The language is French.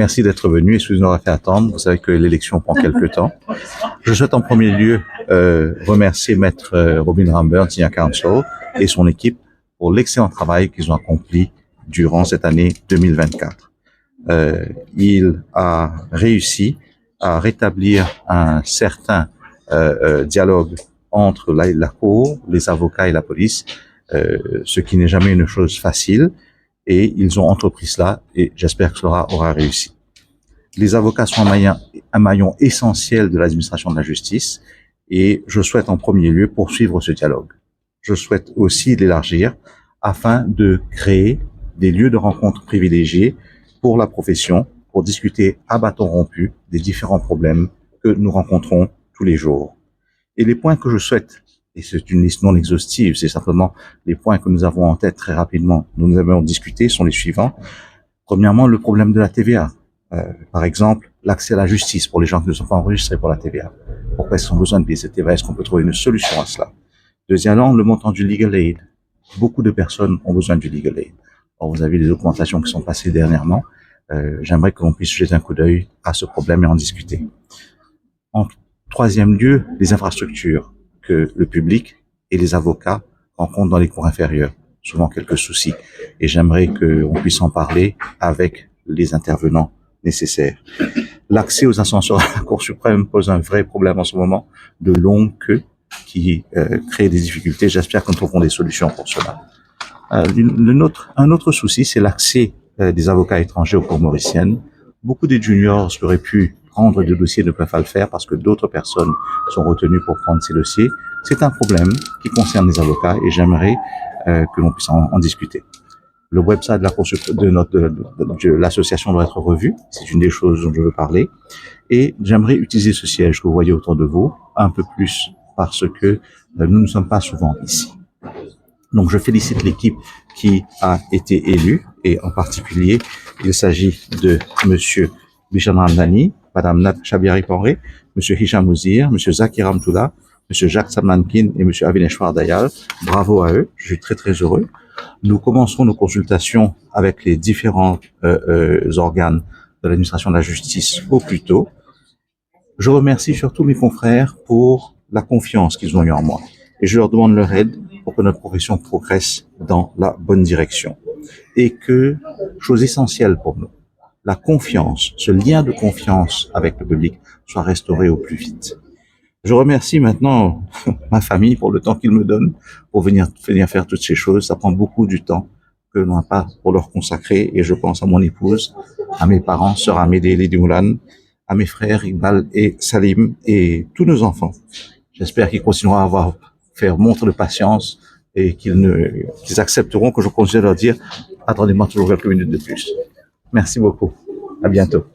Merci d'être venu. Excusez-nous d'avoir fait attendre. Vous savez que l'élection prend quelques temps. Je souhaite en premier lieu remercier Maître Robin Rambert, Senior Counsel, et son équipe pour l'excellent travail qu'ils ont accompli durant cette année 2024. Il a réussi à rétablir un certain dialogue entre la Cour, les avocats et la police, ce qui n'est jamais une chose facile, et ils ont entrepris cela, et j'espère que cela aura réussi. Les avocats sont un maillon essentiel de l'administration de la justice, et je souhaite en premier lieu poursuivre ce dialogue. Je souhaite aussi l'élargir afin de créer des lieux de rencontre privilégiés pour la profession, pour discuter à bâton rompu des différents problèmes que nous rencontrons tous les jours. Et les points que je souhaite, et c'est une liste non exhaustive, c'est simplement les points que nous avons en tête très rapidement, nous avons discuté, sont les suivants. Premièrement, le problème de la TVA. Par exemple, l'accès à la justice pour les gens qui ne sont pas enregistrés pour la TVA. Pourquoi est-ce qu'ils ont besoin de payer cette TVA? Est-ce qu'on peut trouver une solution à cela? Deuxièmement, le montant du legal aid. Beaucoup de personnes ont besoin du legal aid. Or, vous avez des augmentations qui sont passées dernièrement. J'aimerais que l'on puisse jeter un coup d'œil à ce problème et en discuter. En troisième lieu, les infrastructures que le public et les avocats rencontrent dans les cours inférieurs. Souvent quelques soucis. Et j'aimerais qu'on puisse en parler avec les intervenants nécessaires. L'accès aux ascenseurs à la Cour suprême pose un vrai problème en ce moment, de longues queues qui créent des difficultés. J'espère que nous trouverons des solutions pour cela. Un autre souci, c'est l'accès des avocats étrangers aux cours mauriciennes. Beaucoup des juniors auraient pu prendre des dossiers, ne peuvent pas le faire parce que d'autres personnes sont retenues pour prendre ces dossiers. C'est un problème qui concerne les avocats et j'aimerais que l'on puisse en discuter. Le website de la Cour de l'association doit être revu. C'est une des choses dont je veux parler. Et j'aimerais utiliser ce siège que vous voyez autour de vous un peu plus parce que nous ne sommes pas souvent ici. Donc, je félicite l'équipe qui a été élue et en particulier, il s'agit de Monsieur Bishan Ramdani, Madame Nat Chabiari-Penré, Monsieur Hicham Ouzir, Monsieur Zakir Amtoula, Monsieur Jacques Samlankin et Monsieur Avineshwar Dayal. Bravo à eux. Je suis très, très heureux. Nous commencerons nos consultations avec les différents organes de l'administration de la justice au plus tôt. Je remercie surtout mes confrères pour la confiance qu'ils ont eue en moi. Et je leur demande leur aide pour que notre profession progresse dans la bonne direction. Et que, chose essentielle pour nous, la confiance, ce lien de confiance avec le public soit restauré au plus vite. Je remercie maintenant ma famille pour le temps qu'ils me donnent pour venir faire toutes ces choses. Ça prend beaucoup du temps que l'on n'a pas pour leur consacrer et je pense à mon épouse, à mes parents, sœur Amédée et Lady Moulan, à mes frères Iqbal et Salim et tous nos enfants. J'espère qu'ils continueront à faire montre de patience et qu'ils accepteront que je continue à leur dire attendez-moi toujours quelques minutes de plus. Merci beaucoup. À bientôt.